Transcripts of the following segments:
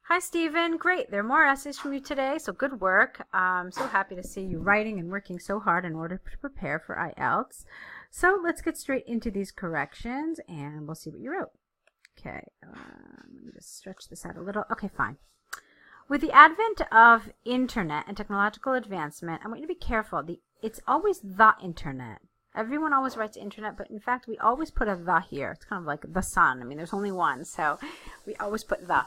Hi, Stephen. Great. There are more essays from you today, so good work. I'm so happy to see you writing and working so hard in order to prepare for IELTS. So let's get straight into these corrections, and we'll see what you wrote. Okay, let me just stretch this out a little. Okay, fine. With the advent of internet and technological advancement, I want you to be careful. It's always the internet. Everyone always writes internet, but in fact, we always put a the here. It's kind of like the sun. I mean, there's only one, so we always put the.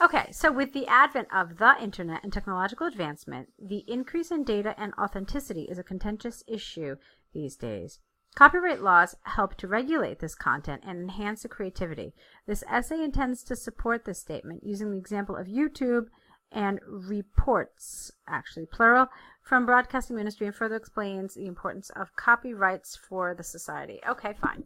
Okay, so with the advent of the internet and technological advancement, the increase in data and authenticity is a contentious issue these days. Copyright laws help to regulate this content and enhance the creativity. This essay intends to support this statement using the example of YouTube and reports, actually plural, from Broadcasting Ministry, and further explains the importance of copyrights for the society. Okay, fine.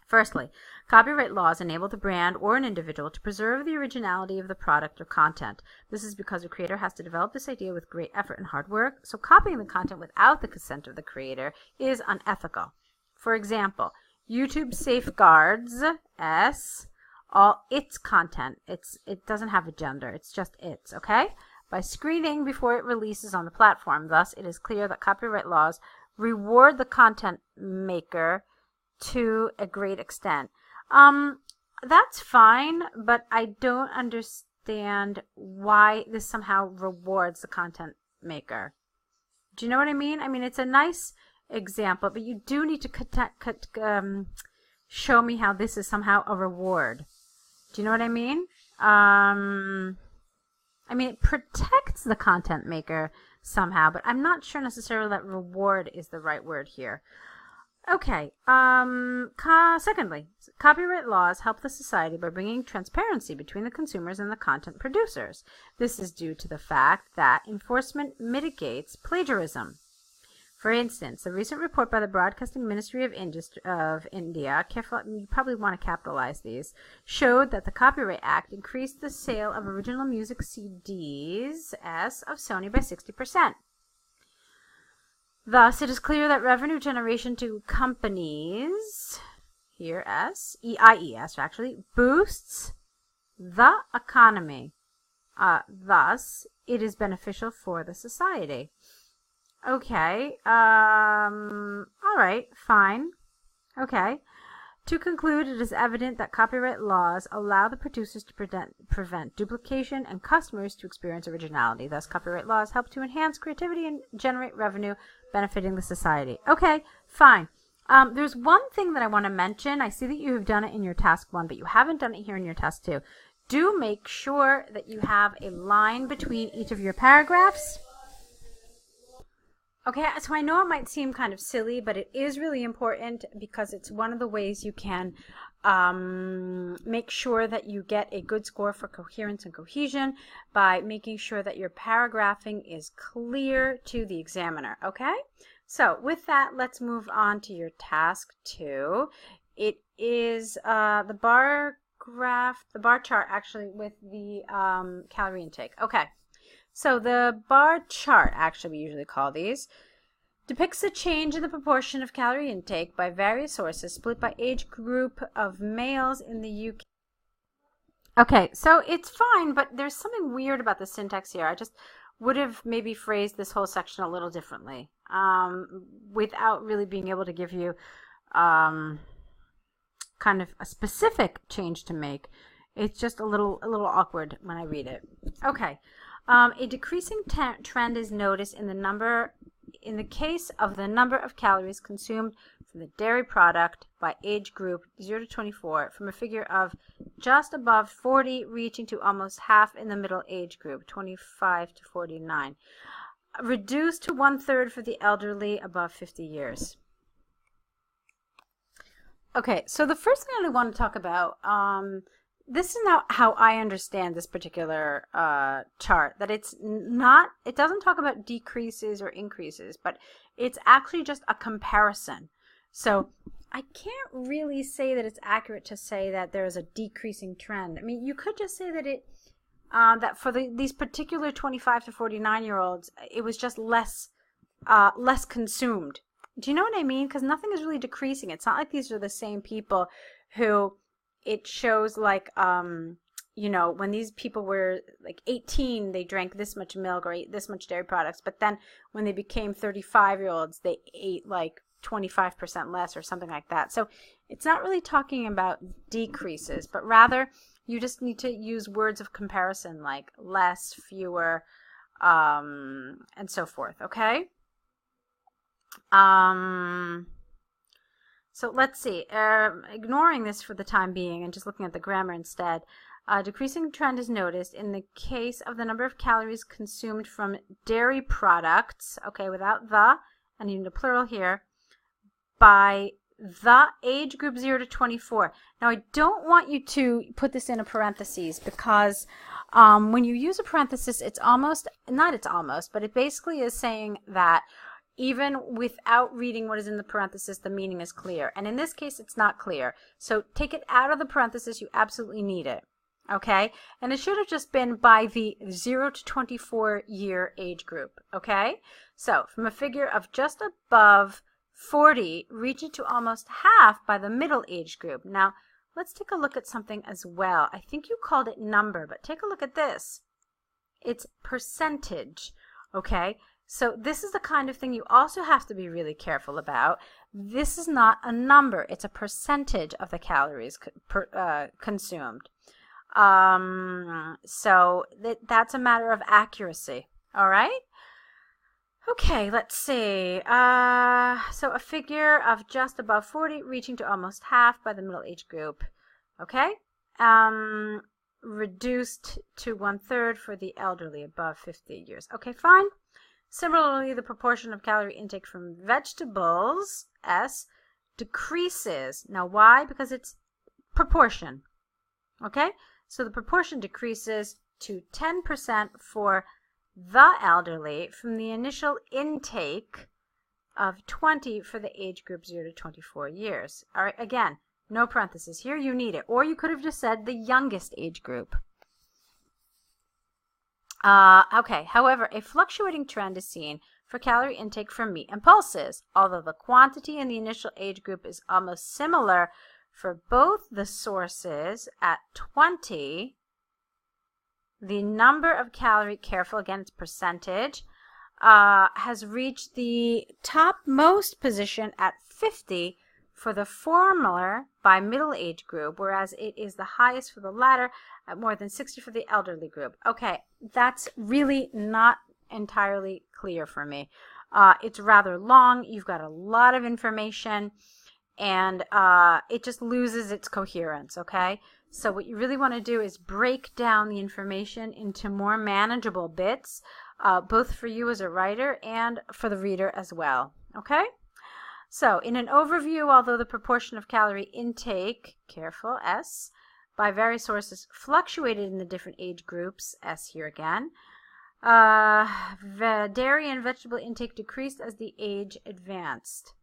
Firstly, copyright laws enable the brand or an individual to preserve the originality of the product or content. This is because a creator has to develop this idea with great effort and hard work, so copying the content without the consent of the creator is unethical. For example, YouTube safeguards all its content. It doesn't have a gender, it's just its, okay? By screening before it releases on the platform. Thus, it is clear that copyright laws reward the content maker to a great extent. That's fine, but I don't understand why this somehow rewards the content maker. Do you know what I mean? I mean, it's a nice example, but you do need to show me how this is somehow a reward. Do you know what I mean? I mean, it protects the content maker somehow, but I'm not sure necessarily that reward is the right word here. Okay, secondly, copyright laws help the society by bringing transparency between the consumers and the content producers. This is due to the fact that enforcement mitigates plagiarism. For instance, a recent report by the Broadcasting Ministry of India, careful, you probably want to capitalize these, showed that the Copyright Act increased the sale of original music CDs of Sony by 60%. Thus, it is clear that revenue generation to companies, here IES actually, boosts the economy. Thus, it is beneficial for the society. Okay, all right, fine. Okay. To conclude, it is evident that copyright laws allow the producers to prevent duplication and customers to experience originality. Thus, copyright laws help to enhance creativity and generate revenue, benefiting the society. Okay, fine. There's one thing that I want to mention. I see that you have done it in your task 1, but you haven't done it here in your task 2. Do make sure that you have a line between each of your paragraphs. Okay, so I know it might seem kind of silly, but it is really important because it's one of the ways you can make sure that you get a good score for coherence and cohesion by making sure that your paragraphing is clear to the examiner, okay? So with that, let's move on to your task 2. It is the bar chart actually with the calorie intake. Okay. So the bar chart, actually we usually call these, depicts the change in the proportion of calorie intake by various sources split by age group of males in the UK. Okay, so it's fine, but there's something weird about the syntax here. I just would have maybe phrased this whole section a little differently without really being able to give you kind of a specific change to make. It's just a little awkward when I read it. Okay. A decreasing trend is noticed in the case of the number of calories consumed from the dairy product by age group 0 to 24, from a figure of just above 40 reaching to almost half in the middle age group 25 to 49, reduced to 1/3 for the elderly above 50 years. Okay, so the first thing I want to talk about, this is not how I understand this particular chart, that it doesn't talk about decreases or increases, but it's actually just a comparison. So I can't really say that it's accurate to say that there is a decreasing trend. I mean, you could just say that that for these particular 25 to 49-year-olds, it was just less consumed. Do you know what I mean? Because nothing is really decreasing. It's not like these are the same people who it shows like you know, when these people were like 18, they drank this much milk or ate this much dairy products. But then when they became 35-year-olds, they ate like 25% less or something like that. So it's not really talking about decreases, but rather you just need to use words of comparison like less, fewer, and so forth, okay? So let's see, ignoring this for the time being and just looking at the grammar instead, a decreasing trend is noticed in the case of the number of calories consumed from dairy products, okay, without the, and you need a plural here, by the age group 0 to 24. Now, I don't want you to put this in a parentheses because when you use a parenthesis, it's almost, not it's almost, but it basically is saying that even without reading what is in the parenthesis, the meaning is clear. And in this case, it's not clear. So take it out of the parenthesis. You absolutely need it. Okay? And it should have just been by the 0 to 24 year age group. Okay? So from a figure of just above 40, reaching to almost half by the middle age group. Now, let's take a look at something as well. I think you called it number, but take a look at this. It's percentage. Okay? So this is the kind of thing you also have to be really careful about. This is not a number. It's a percentage of the calories consumed. So that's a matter of accuracy. All right? Okay, let's see. So a figure of just above 40 reaching to almost half by the middle age group. Okay? Reduced to 1/3 for the elderly above 50 years. Okay, fine. Similarly, the proportion of calorie intake from vegetables, S, decreases. Now, why? Because it's proportion. Okay? So the proportion decreases to 10% for the elderly from the initial intake of 20 for the age group 0 to 24 years. All right, again, no parentheses here. You need it. Or you could have just said the youngest age group. Okay, however, a fluctuating trend is seen for calorie intake from meat and pulses. Although the quantity in the initial age group is almost similar for both the sources at 20, the number of calorie, careful, again, it's percentage, has reached the topmost position at 50 for the former by middle age group, whereas it is the highest for the latter at more than 60 for the elderly group. Okay, that's really not entirely clear for me. It's rather long. You've got a lot of information, and it just loses its coherence, okay? So what you really want to do is break down the information into more manageable bits, both for you as a writer and for the reader as well, okay? So in an overview, although the proportion of calorie intake, careful, S, by various sources fluctuated in the different age groups, S here again, the dairy and vegetable intake decreased as the age advanced.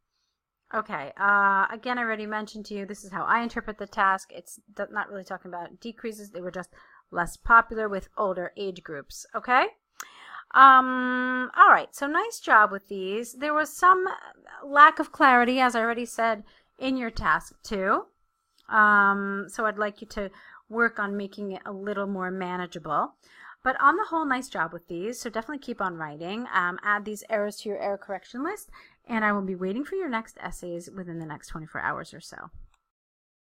Okay, again, I already mentioned to you, this is how I interpret the task. It's not really talking about decreases. They were just less popular with older age groups, okay? All right, so nice job with these. There was some lack of clarity, as I already said, in your task too. So I'd like you to work on making it a little more manageable. But on the whole, nice job with these. So definitely keep on writing. Add these errors to your error correction list, and I will be waiting for your next essays within the next 24 hours or so.